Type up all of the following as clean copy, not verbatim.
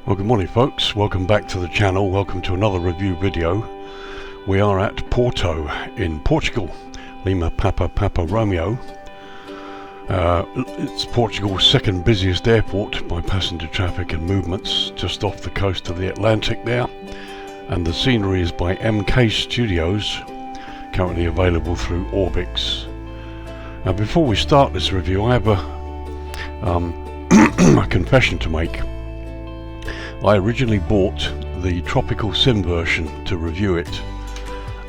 Well, good morning folks, welcome back to the channel, welcome to another review video. We are at Porto in Portugal, Lima Papa Papa Romeo. It's Portugal's second busiest airport by passenger traffic and movements, just off the coast of the Atlantic there. And the scenery is by MK Studios, currently available through Orbix. Now before we start this review, I have a confession to make. I originally bought the Tropical Sim version to review it,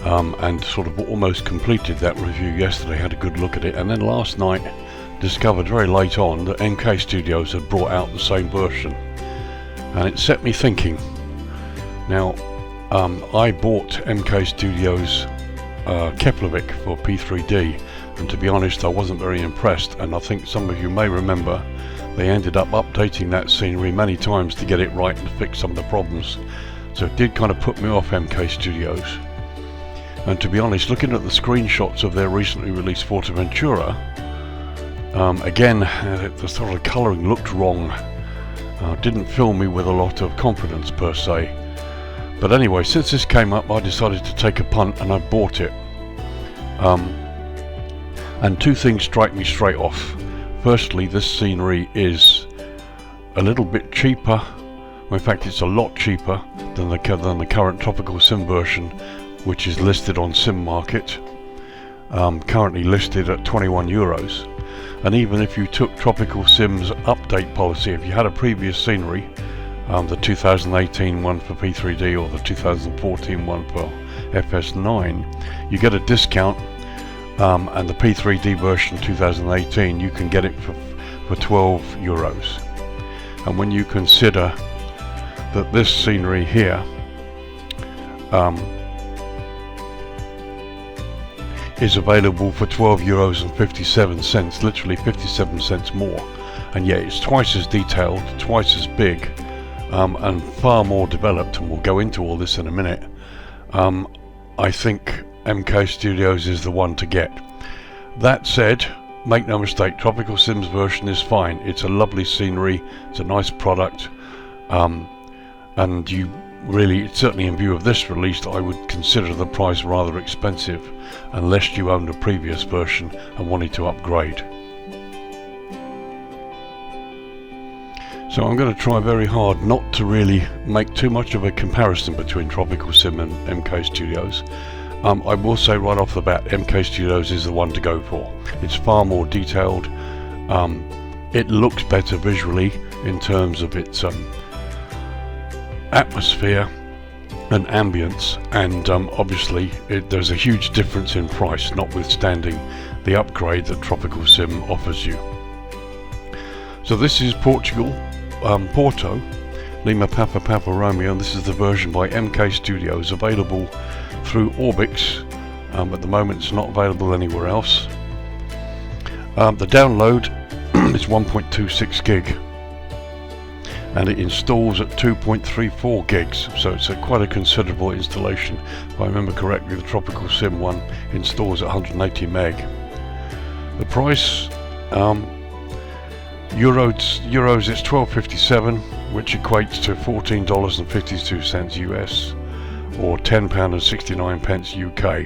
and sort of almost completed that review yesterday, had a good look at it, and then last night discovered very late on that MK Studios had brought out the same version, and it set me thinking. Now, I bought MK Studios Keflavik for P3D, and to be honest I wasn't very impressed, and I think some of you may remember they ended up updating that scenery many times to get it right and fix some of the problems. So it did kind of put me off MK Studios. And to be honest, looking at the screenshots of their recently released Forteventura, again, the sort of colouring looked wrong. Didn't fill me with a lot of confidence per se. But anyway, since this came up, I decided to take a punt and I bought it. And two things strike me straight off. Firstly, this scenery is a little bit cheaper. Well, in fact, it's a lot cheaper than the current Tropical Sim version, which is listed on Sim Market, currently listed at €21. And even if you took Tropical Sim's update policy, if you had a previous scenery, the 2018 one for P3D or the 2014 one for FS9, you get a discount. And the P3D version 2018, you can get it for €12. And when you consider that this scenery here is available for €12.57, literally 57 cents more, and yet it's twice as detailed, twice as big, and far more developed, and we'll go into all this in a minute, I think MK Studios is the one to get. That said, make no mistake, Tropical Sim's version is fine. It's a lovely scenery, it's a nice product, and you really, certainly in view of this release, I would consider the price rather expensive unless you owned a previous version and wanted to upgrade. So I'm going to try very hard not to really make too much of a comparison between Tropical Sim and MK Studios. I will say right off the bat, MK Studios is the one to go for. It's far more detailed, it looks better visually in terms of its atmosphere and ambience, and obviously there's a huge difference in price, notwithstanding the upgrade that Tropical Sim offers you. So this is Portugal, Porto, Lima Papa Papa Romeo, and this is the version by MK Studios, available through Orbix. At the moment it's not available anywhere else. The download is 1.26 gig and it installs at 2.34 gigs, so it's quite a considerable installation. If I remember correctly, the Tropical Sim one installs at 180 meg. The price, euros is $12.57, which equates to $14.52 US, or £10.69 UK,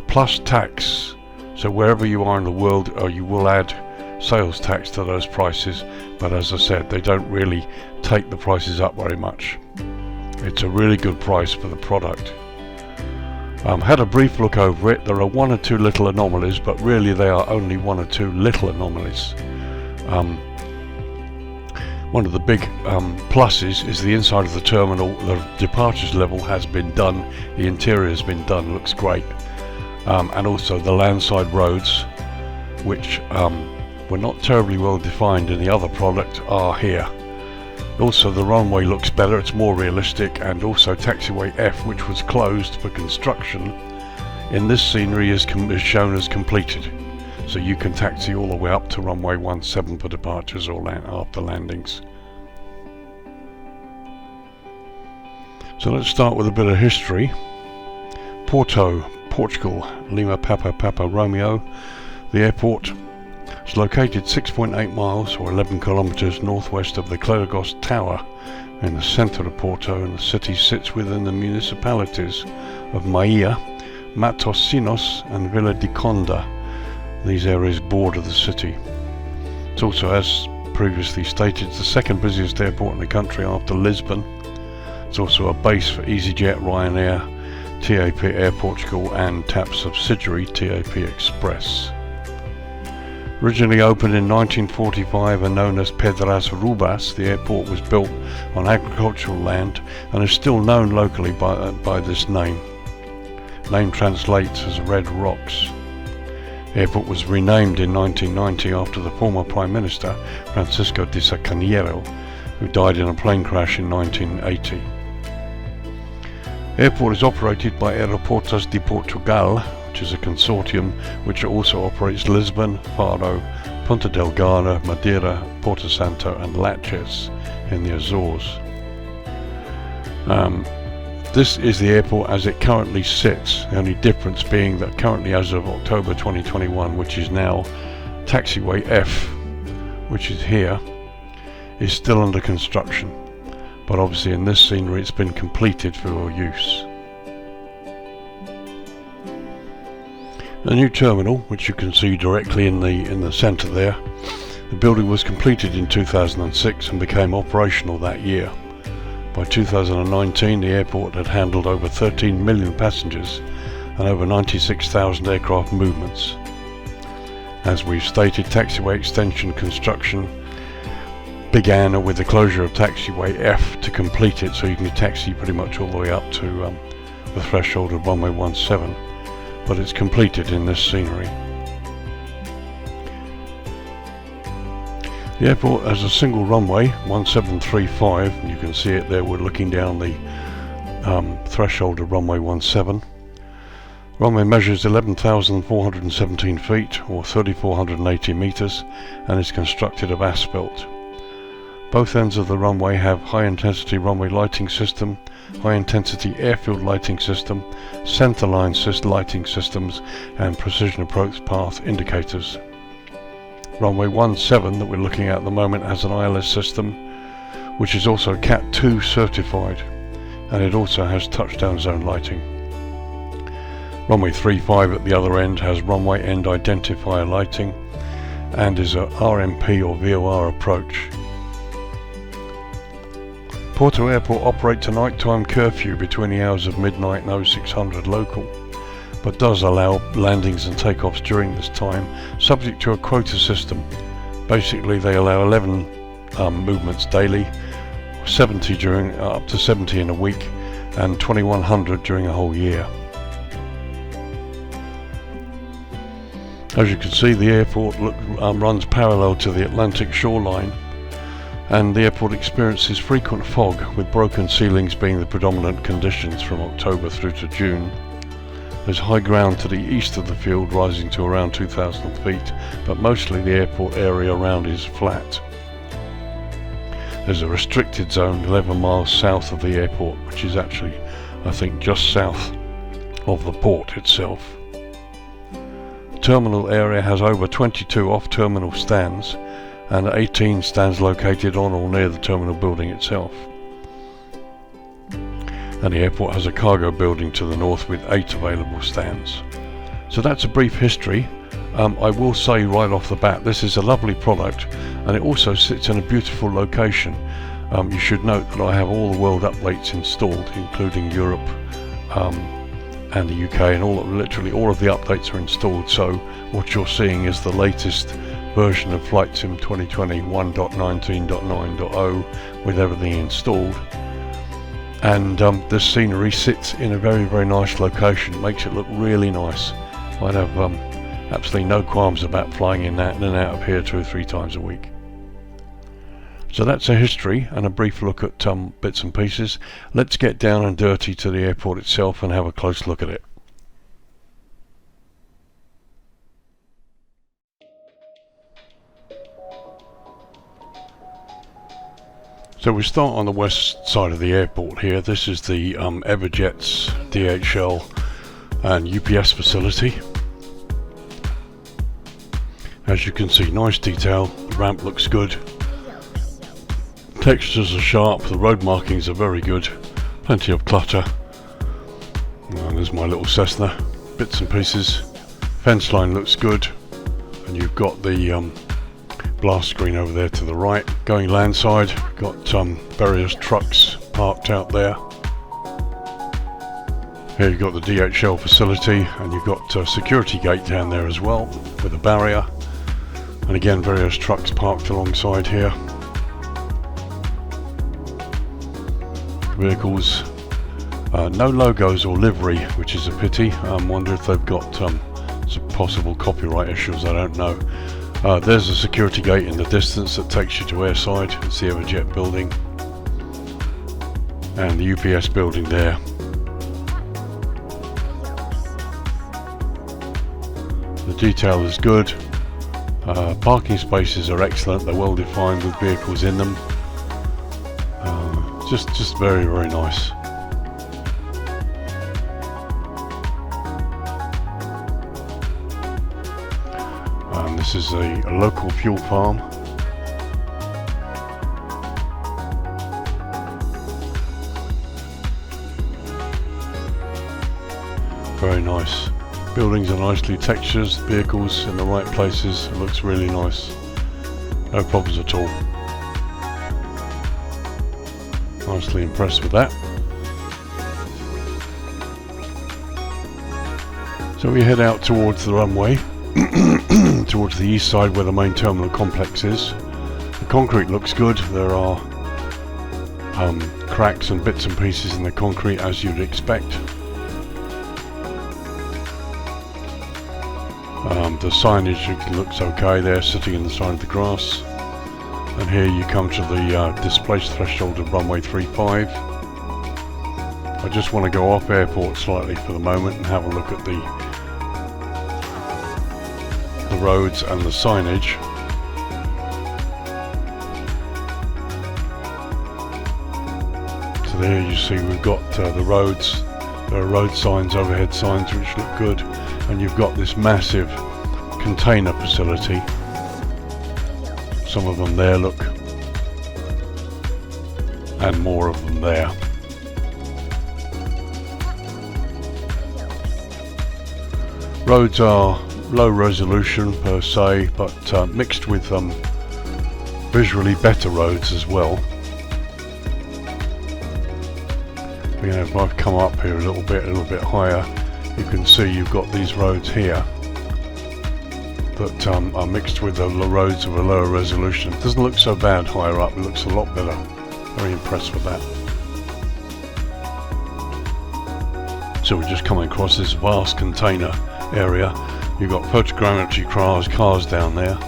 plus tax. So wherever you are in the world, you will add sales tax to those prices, but as I said, they don't really take the prices up very much. It's a really good price for the product. Had a brief look over it. There are one or two little anomalies, but really they are only one or two little anomalies. One of the big pluses is the inside of the terminal. The departures level has been done, the interior has been done, looks great, and also the landside roads, which were not terribly well defined in the other product, are here. Also the runway looks better, it's more realistic, and also taxiway F, which was closed for construction, in this scenery is shown as completed. So you can taxi all the way up to runway 17 for departures or after landings. So let's start with a bit of history. Porto, Portugal, Lima Papa Papa Romeo. The airport It's located 6.8 miles or 11 kilometers northwest of the Clerigos Tower in the centre of Porto, and the city sits within the municipalities of Maia, Matosinhos and Vila de Conde. These areas border the city. It's also, as previously stated, the second busiest airport in the country after Lisbon. It's also a base for EasyJet, Ryanair, TAP Air Portugal and TAP subsidiary TAP Express. Originally opened in 1945 and known as Pedras Rubas, the airport was built on agricultural land and is still known locally by this name. Name translates as Red Rocks. The airport was renamed in 1990 after the former Prime Minister Francisco de Sá Carneiro, who died in a plane crash in 1980. The airport is operated by Aeroportos de Portugal, which is a consortium which also operates Lisbon, Faro, Ponta Delgada, Madeira, Porto Santo and Latches in the Azores. This is the airport as it currently sits, the only difference being that currently as of October 2021, which is now taxiway F, which is here, is still under construction, but obviously in this scenery it's been completed for use. The new terminal, which you can see directly in the centre there, the building was completed in 2006 and became operational that year. By 2019 the airport had handled over 13 million passengers and over 96,000 aircraft movements. As we've stated, taxiway extension construction began with the closure of taxiway F to complete it, so you can taxi pretty much all the way up to the threshold of runway 17, but it's completed in this scenery. The airport has a single runway, 1735, and you can see it there. We're looking down the threshold of runway 17. Runway measures 11,417 feet or 3,480 meters and is constructed of asphalt. Both ends of the runway have high intensity runway lighting system, high intensity airfield lighting system, center line lighting systems and precision approach path indicators. Runway 17 that we're looking at the moment has an ILS system which is also Cat 2 certified, and it also has touchdown zone lighting. Runway 35 at the other end has runway end identifier lighting and is a RMP or VOR approach. Porto Airport operates a nighttime curfew between the hours of midnight and 0600 local, but does allow landings and takeoffs during this time, subject to a quota system. Basically they allow 11 movements daily, 70 during up to 70 in a week, and 2100 during a whole year. As you can see, the airport runs parallel to the Atlantic shoreline, and the airport experiences frequent fog, with broken ceilings being the predominant conditions from October through to June. There's high ground to the east of the field rising to around 2,000 feet, but mostly the airport area around is flat. There's a restricted zone 11 miles south of the airport, which is actually, I think, just south of the port itself. The terminal area has over 22 off-terminal stands and 18 stands located on or near the terminal building itself. And the airport has a cargo building to the north with 8 available stands. So that's a brief history. I will say right off the bat, this is a lovely product and it also sits in a beautiful location. You should note that I have all the world updates installed, including Europe and the UK, and literally all of the updates are installed. So what you're seeing is the latest version of Flight Sim 2020 1.19.9.0 with everything installed. And this scenery sits in a very, very nice location, makes it look really nice. I'd have absolutely no qualms about flying in and out of here 2 or 3 times a week. So that's a history and a brief look at bits and pieces. Let's get down and dirty to the airport itself and have a close look at it. So we start on the west side of the airport here. This is the Everjet's DHL and UPS facility. As you can see, nice detail, the ramp looks good, textures are sharp, the road markings are very good, plenty of clutter. And there's my little Cessna, bits and pieces. Fence line looks good, and you've got the blast screen over there to the right. Going landside, got various trucks parked out there. Here you've got the DHL facility, and you've got a security gate down there as well with a barrier, and again various trucks parked alongside here. Vehicles, no logos or livery, which is a pity. I wonder if they've got some possible copyright issues, I don't know. There's a security gate in the distance that takes you to airside. It's the Everjet building and the UPS building there. The detail is good. Parking spaces are excellent, they're well defined with vehicles in them. Just very, very nice. This is a local fuel farm. Very nice. Buildings are nicely textured, vehicles in the right places. It looks really nice. No problems at all. Nicely impressed with that. So we head out towards the runway, towards the east side where the main terminal complex is. The concrete looks good. There are cracks and bits and pieces in the concrete, as you'd expect. The signage looks okay there, sitting in the side of the grass. And here you come to the displaced threshold of runway 35. I just want to go off airport slightly for the moment and have a look at the roads and the signage. So there you see we've got the roads. There are road signs, overhead signs, which look good, and you've got this massive container facility. Some of them there, look, and more of them there. Roads are low resolution per se, but mixed with visually better roads as well. You know, if I've come up here a little bit higher, you can see you've got these roads here that are mixed with the roads of a lower resolution. It doesn't look so bad higher up, it looks a lot better. Very impressed with that. So we're just coming across this vast container area. You've got photogrammetry cars down there.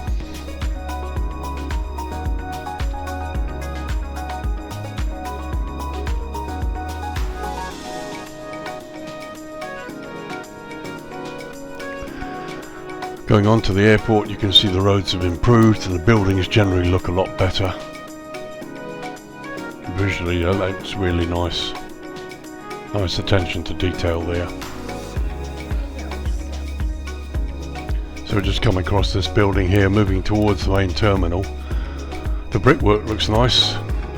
Going on to the airport, you can see the roads have improved and the buildings generally look a lot better. Visually, it's really nice. Nice attention to detail there. So we're just coming across this building here, moving towards the main terminal. The brickwork looks nice.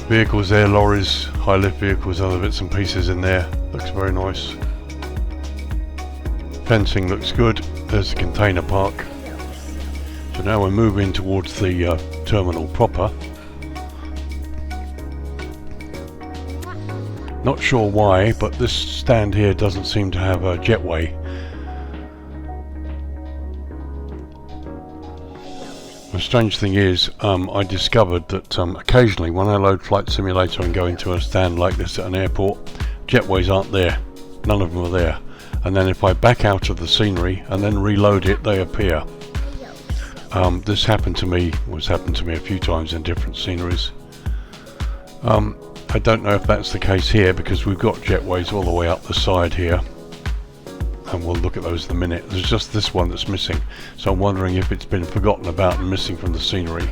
Vehicles there, lorries, high lift vehicles, other bits and pieces in there. Looks very nice. Fencing looks good. There's the container park. So now we're moving towards the terminal proper. Not sure why, but this stand here doesn't seem to have a jetway. The strange thing is, I discovered that occasionally when I load Flight Simulator and go into a stand like this at an airport, jetways aren't there. None of them are there. And then if I back out of the scenery and then reload it, they appear. This happened to me a few times in different sceneries. I don't know if that's the case here, because we've got jetways all the way up the side here, and we'll look at those in a minute. There's just this one that's missing, so I'm wondering if it's been forgotten about and missing from the scenery.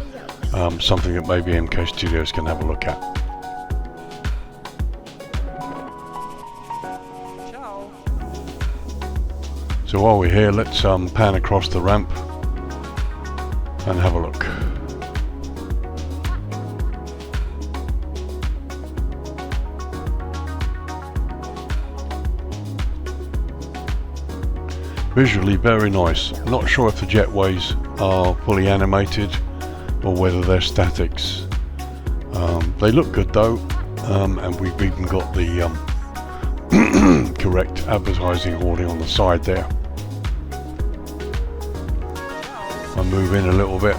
Something that maybe MK Studios can have a look at. So while we're here, let's pan across the ramp. and have a look. Visually very nice. I'm not sure if the jetways are fully animated or whether they're statics. They look good though, and we've even got the correct advertising hoarding on the side there. I'll move in a little bit.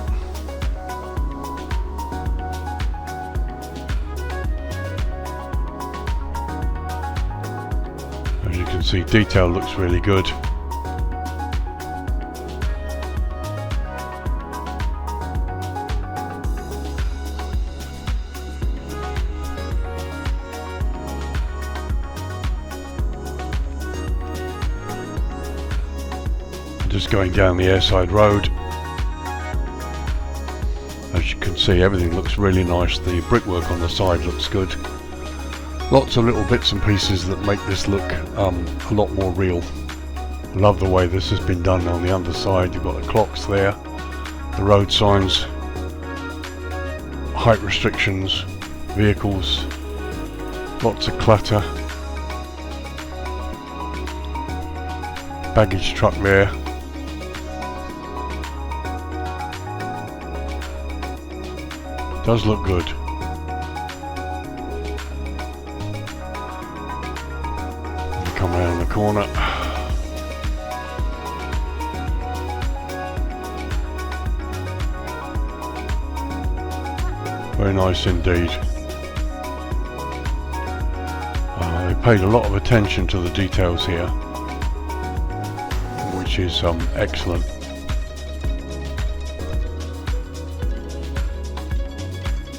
As you can see, detail looks really good. Just going down the airside road. As you can see, everything looks really nice. The brickwork on the side looks good. Lots of little bits and pieces that make this look a lot more real. Love the way this has been done on the underside. You've got the clocks there, the road signs, height restrictions, vehicles, lots of clutter. Baggage truck there. Does look good. Come around the corner. Very nice indeed. They paid a lot of attention to the details here, which is excellent.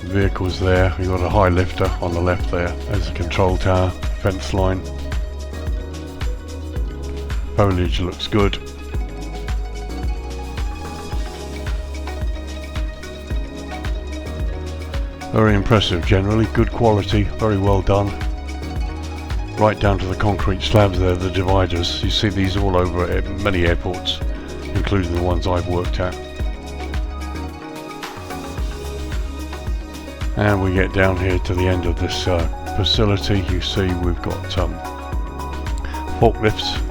Vehicles there. We've got a high lifter on the left there. There's a control tower, fence line. Foliage looks good. Very impressive generally, good quality, very well done. Right down to the concrete slabs there, the dividers. You see these all over at many airports, including the ones I've worked at. And we get down here to the end of this facility. You see we've got forklifts.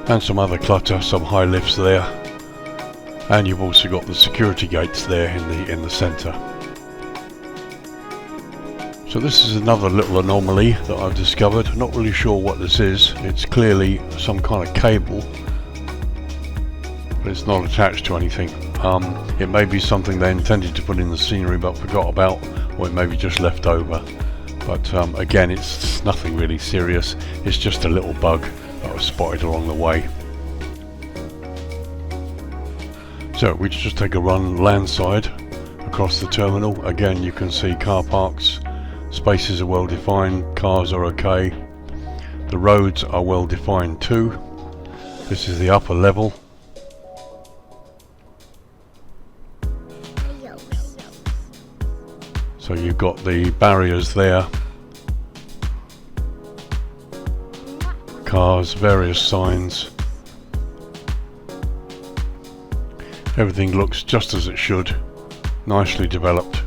And some other clutter, some high lifts there. And you've also got the security gates there in the centre. So this is another little anomaly that I've discovered. Not really sure what this is. It's clearly some kind of cable, but it's not attached to anything. It may be something they intended to put in the scenery but forgot about, or it may be just left over. But again, it's nothing really serious. It's just a little bug that was spotted along the way. So we just take a run landside across the terminal. Again, you can see car parks. Spaces are well defined, cars are okay. The roads are well defined too. This is the upper level. So you've got the barriers there. Cars, various signs. Everything looks just as it should. Nicely developed.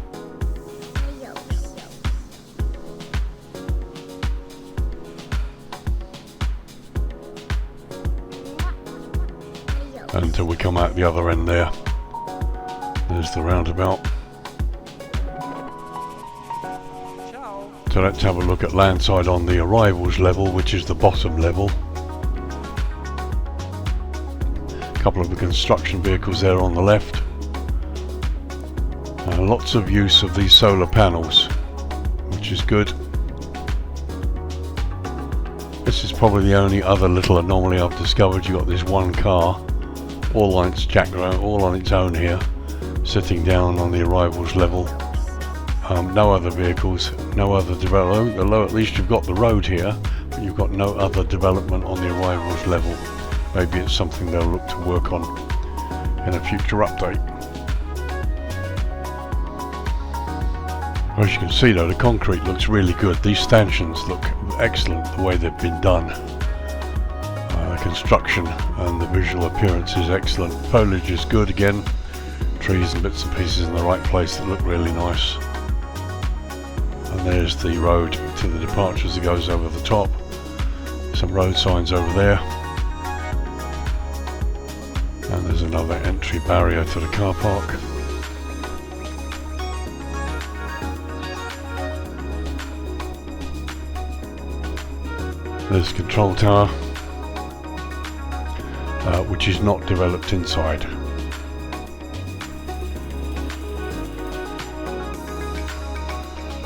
Until we come out the other end there. There's the roundabout. So let's have a look at landside on the arrivals level, which is the bottom level. A couple of the construction vehicles there on the left. Lots of use of these solar panels, which is good. This is probably the only other little anomaly I've discovered. You've got this one car, all on its jack ground, all on its own here, sitting down on the arrivals level. No other vehicles, no other development, although at least you've got the road here, but you've got no other development on the arrivals level. Maybe it's something they'll look to work on in a future update. As you can see though, the concrete looks really good. These stanchions look excellent the way they've been done. The construction and the visual appearance is excellent. Foliage is good again. Trees and bits and pieces in the right place that look really nice. And there's the road to the departures that goes over the top. Some road signs over there. And there's another entry barrier to the car park. There's the control tower, which is not developed inside.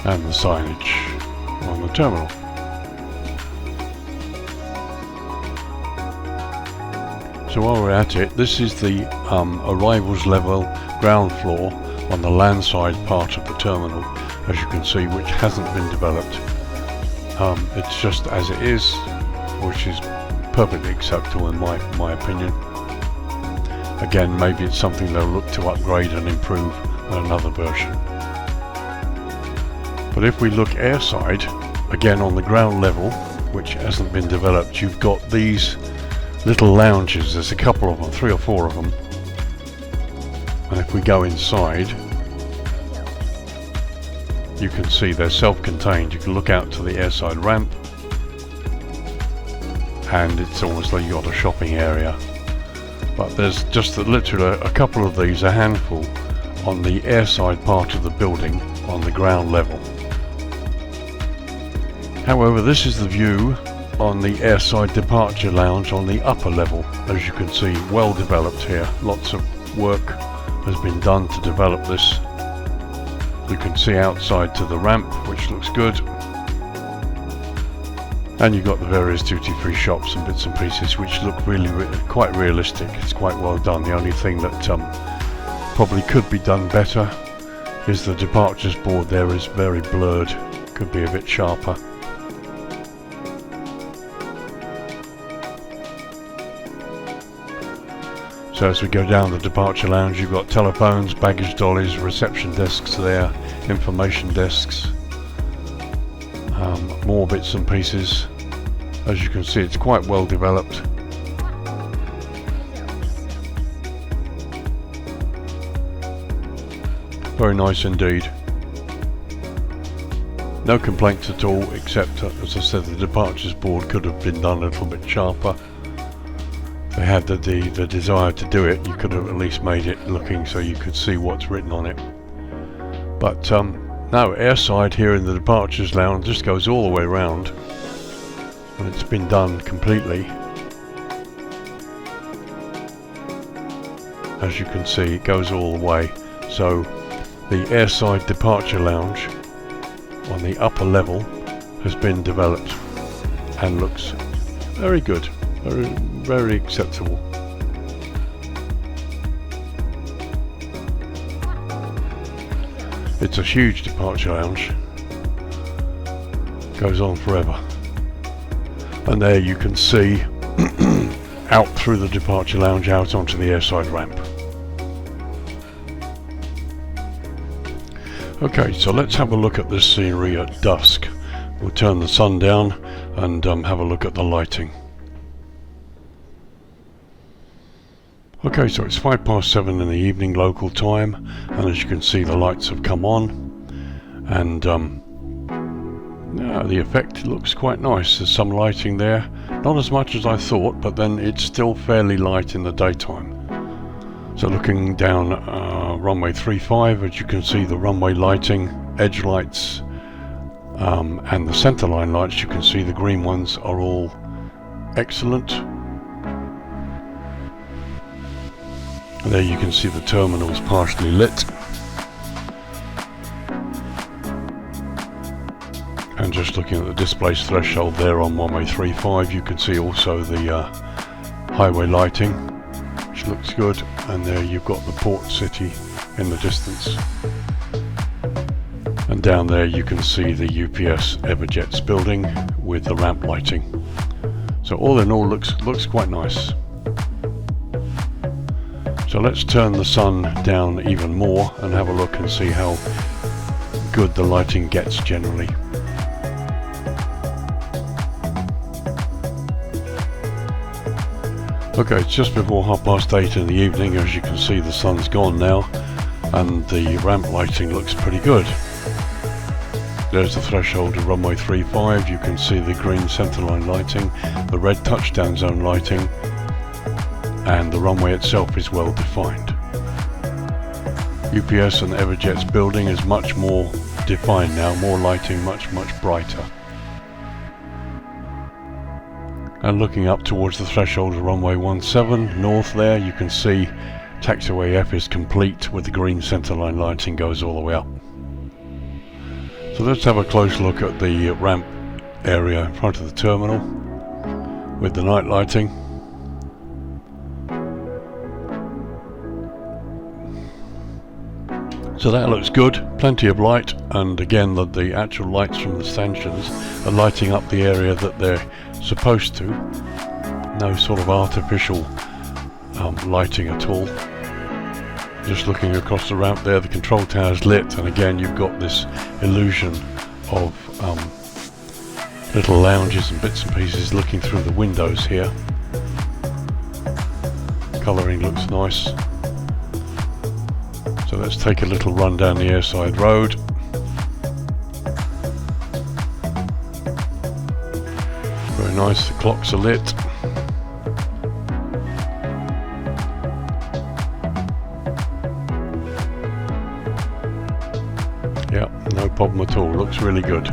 And the signage on the terminal. So while we're at it, this is the arrivals level ground floor on the landside part of the terminal, as you can see, which hasn't been developed. It's just as it is, which is perfectly acceptable in my opinion. Again, maybe it's something they'll look to upgrade and improve in another version. But if we look airside, again on the ground level, which hasn't been developed, you've got these little lounges. There's a couple of them, 3 or 4 of them. And if we go inside, you can see they're self-contained. You can look out to the airside ramp, and it's almost like you've got a shopping area. But there's just literally a couple of these, a handful, on the airside part of the building on the ground level. However, this is the view on the airside departure lounge on the upper level. As you can see, well developed here. Lots of work has been done to develop this. You can see outside to the ramp, which looks good. And you've got the various duty-free shops and bits and pieces, which look really quite realistic. It's quite well done. The only thing that probably could be done better is the departures board there is very blurred. Could be a bit sharper. So as we go down the departure lounge, you've got telephones, baggage dollies, reception desks there, information desks, more bits and pieces. As you can see, it's quite well developed. Very nice indeed. No complaints at all, except as I said, the departures board could have been done a little bit sharper. If they had the desire to do it, you could have at least made it looking so you could see what's written on it. But no, airside here in the departures lounge just goes all the way around, and it's been done completely. As you can see, it goes all the way. So the airside departure lounge on the upper level has been developed and looks very good. Very acceptable. It's a huge departure lounge. Goes on forever. And there you can see out through the departure lounge out onto the airside ramp. Okay, so let's have a look at this scenery at dusk. We'll turn the sun down and have a look at the lighting. Okay, so it's 7:05 in the evening local time, and as you can see, the lights have come on, and the effect looks quite nice. There's some lighting there, not as much as I thought, but then it's still fairly light in the daytime. So looking down runway 35, as you can see, the runway lighting, edge lights, and the centerline lights, you can see the green ones are all excellent. There you can see the terminals partially lit. And just looking at the displaced threshold there on runway 35, you can see also the highway lighting, which looks good. And there you've got the port city in the distance. And down there you can see the UPS Everjets building with the ramp lighting. So all in all, looks quite nice. So let's turn the sun down even more and have a look and see how good the lighting gets generally. Okay, it's just before 8:30 in the evening. As you can see, the sun's gone now and the ramp lighting looks pretty good. There's the threshold of runway 35. You can see the green centerline lighting, the red touchdown zone lighting, and the runway itself is well defined. UPS and Everjet's building is much more defined now, more lighting, much brighter. And looking up towards the threshold of runway 17 north there, you can see taxiway F is complete with the green centerline lighting goes all the way up. So let's have a close look at the ramp area in front of the terminal with the night lighting. So that looks good, plenty of light, and again the actual lights from the stanchions are lighting up the area that they're supposed to. No sort of artificial lighting at all. Just looking across the ramp there, the control tower's lit, and again you've got this illusion of little lounges and bits and pieces looking through the windows here. Colouring looks nice. So let's take a little run down the airside road. Very nice, the clocks are lit. Yeah, no problem at all, looks really good.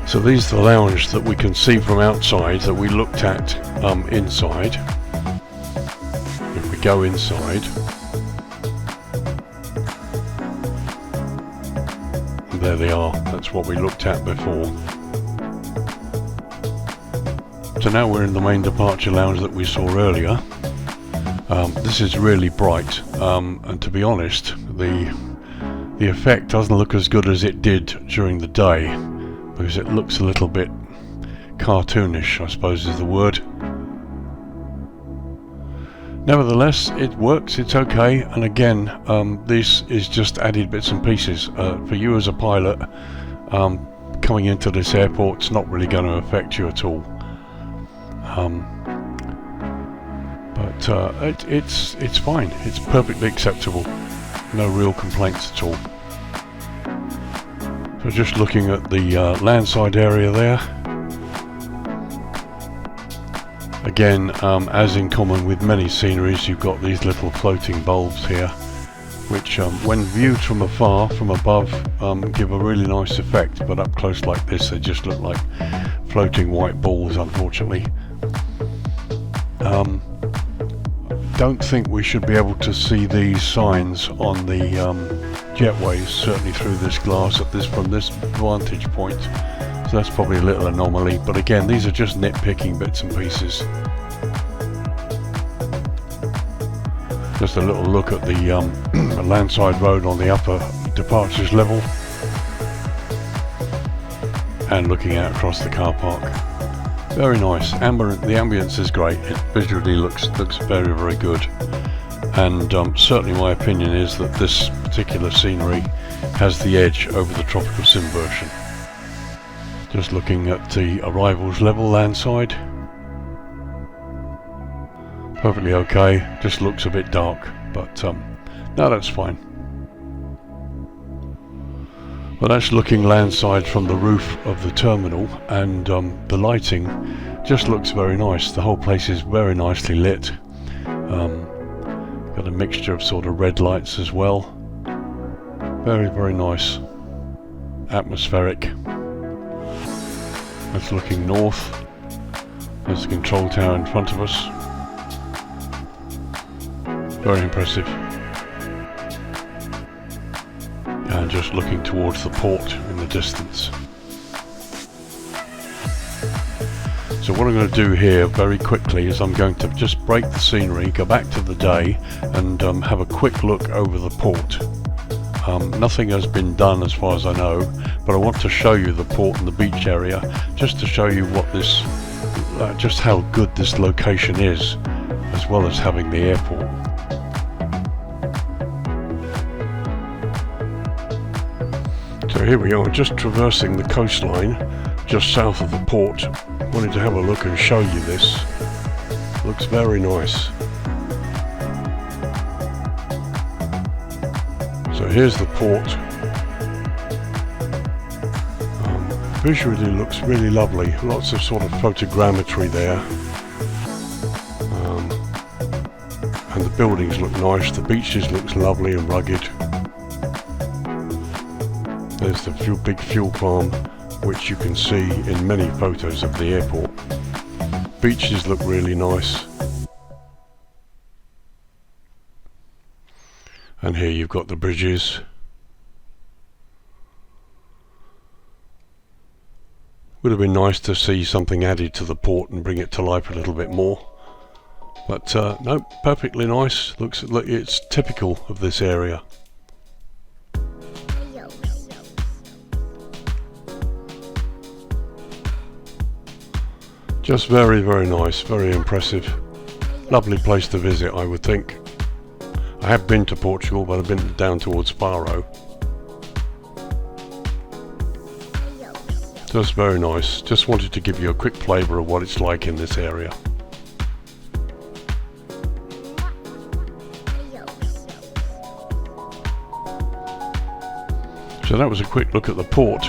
So these are the lounge that we can see from outside that we looked at inside. If we go inside, there they are, that's what we looked at before. So now we're in the main departure lounge that we saw earlier. This is really bright, and to be honest, the effect doesn't look as good as it did during the day, because it looks a little bit cartoonish, I suppose is the word. Nevertheless, it works, it's okay, and again, this is just added bits and pieces. For you as a pilot, coming into this airport, it's not really going to affect you at all. But it's fine, it's perfectly acceptable, no real complaints at all. So just looking at the landside area there, again, as in common with many sceneries, you've got these little floating bulbs here, which when viewed from afar, from above, give a really nice effect, but up close like this they just look like floating white balls, unfortunately. Don't think we should be able to see these signs on the jetways, certainly through this glass from this vantage point, so that's probably a little anomaly, but again, these are just nitpicking bits and pieces. Just a little look at the landside road on the upper departures level, and looking out across the car park. Very nice. The ambience is great. It visually looks very, very good. And certainly my opinion is that this particular scenery has the edge over the tropical sim version. Just looking at the arrivals level landside. Perfectly okay. Just looks a bit dark, but no, that's fine. But that's looking landside from the roof of the terminal, and the lighting just looks very nice. The whole place is very nicely lit. Got a mixture of sort of red lights as well. Very, very nice. Atmospheric. That's looking north. There's the control tower in front of us. Very impressive. And just looking towards the port in the distance. So what I'm going to do here very quickly is I'm going to just break the scenery, go back to the day, and have a quick look over the port. Nothing has been done as far as I know, but I want to show you the port and the beach area, just to show you what this, just how good this location is, as well as having the airport. So here we are, just traversing the coastline, just south of the port. Wanted to have a look and show you this. Looks very nice. So here's the port. Visually looks really lovely. Lots of sort of photogrammetry there. And the buildings look nice. The beaches looks lovely and rugged. There's the big fuel farm, which you can see in many photos of the airport. Beaches look really nice. And here you've got the bridges. Would have been nice to see something added to the port and bring it to life a little bit more. But no, perfectly nice. Looks like it's typical of this area. Just very, very nice, very impressive. Lovely place to visit, I would think. I have been to Portugal, but I've been down towards Faro. Just very nice. Just wanted to give you a quick flavour of what it's like in this area. So that was a quick look at the port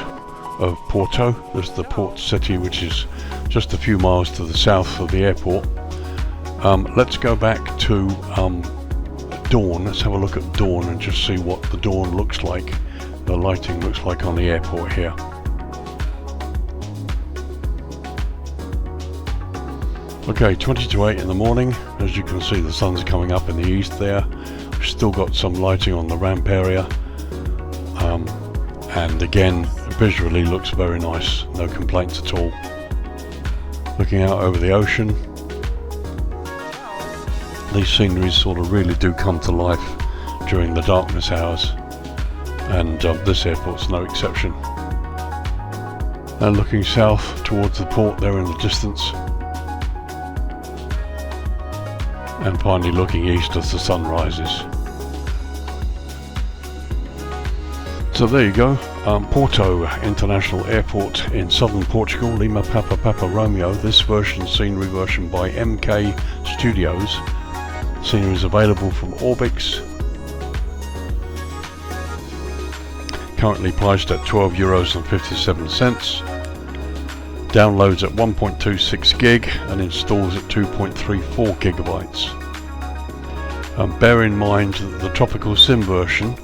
of Porto. There's the port city, which is just a few miles to the south of the airport. Let's go back to dawn. Let's have a look at dawn and just see what the dawn looks like, the lighting looks like on the airport here. Okay, 20 to 8 in the morning. As you can see, the sun's coming up in the east there. We've still got some lighting on the ramp area. And again, visually looks very nice. No complaints at all. Looking out over the ocean. These sceneries sort of really do come to life during the darkness hours, and this airport's no exception. And looking south towards the port there in the distance, and finally looking east as the sun rises. So there you go, Porto International Airport in southern Portugal, Lima Papa Papa Romeo. This scenery version by MK Studios. Scenery is available from Orbix. Currently priced at €12.57. Downloads at 1.26 gig and installs at 2.34 gigabytes. Bear in mind that the Tropical Sim version,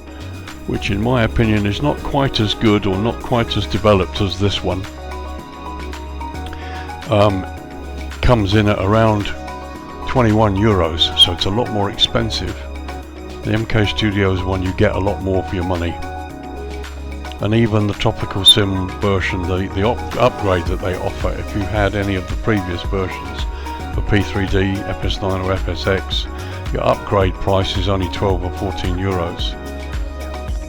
which in my opinion is not quite as good or not quite as developed as this one, comes in at around €21, so it's a lot more expensive. The MK Studios one, you get a lot more for your money. And even the Tropical Sim version, the upgrade that they offer, if you had any of the previous versions for P3D, FS9 or FSX, your upgrade price is only 12 or 14 euros.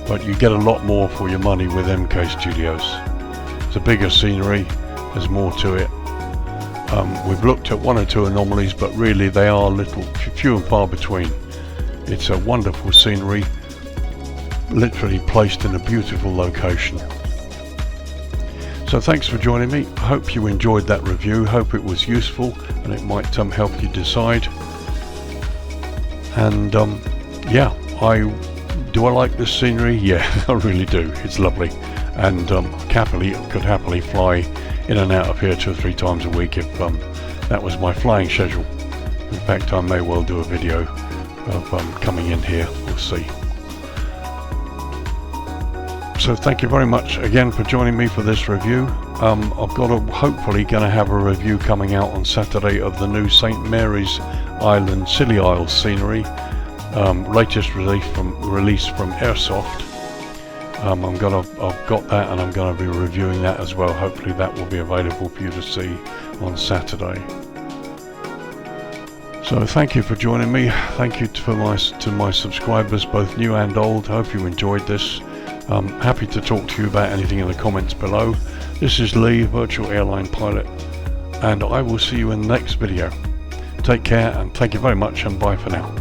But you get a lot more for your money with MK Studios. It's a bigger scenery, there's more to it. We've looked at one or two anomalies, but really they are few and far between. It's a wonderful scenery, literally placed in a beautiful location. So thanks for joining me. I hope you enjoyed that review, hope it was useful and it might help you decide. And yeah, do I like this scenery? Yeah, I really do. It's lovely, and could happily fly in and out of here 2 or 3 times a week if that was my flying schedule. In fact, I may well do a video of coming in here. We'll see. So thank you very much again for joining me for this review. Hopefully going to have a review coming out on Saturday of the new St. Mary's Island Scilly Isles scenery. Latest release from Airsoft. I've got that, and I'm going to be reviewing that as well. Hopefully that will be available for you to see on Saturday. So thank you for joining me. Thank you to my subscribers, both new and old. Hope you enjoyed this. I'm happy to talk to you about anything in the comments below. This is Lee, Virtual Airline Pilot, and I will see you in the next video. Take care and thank you very much, and bye for now.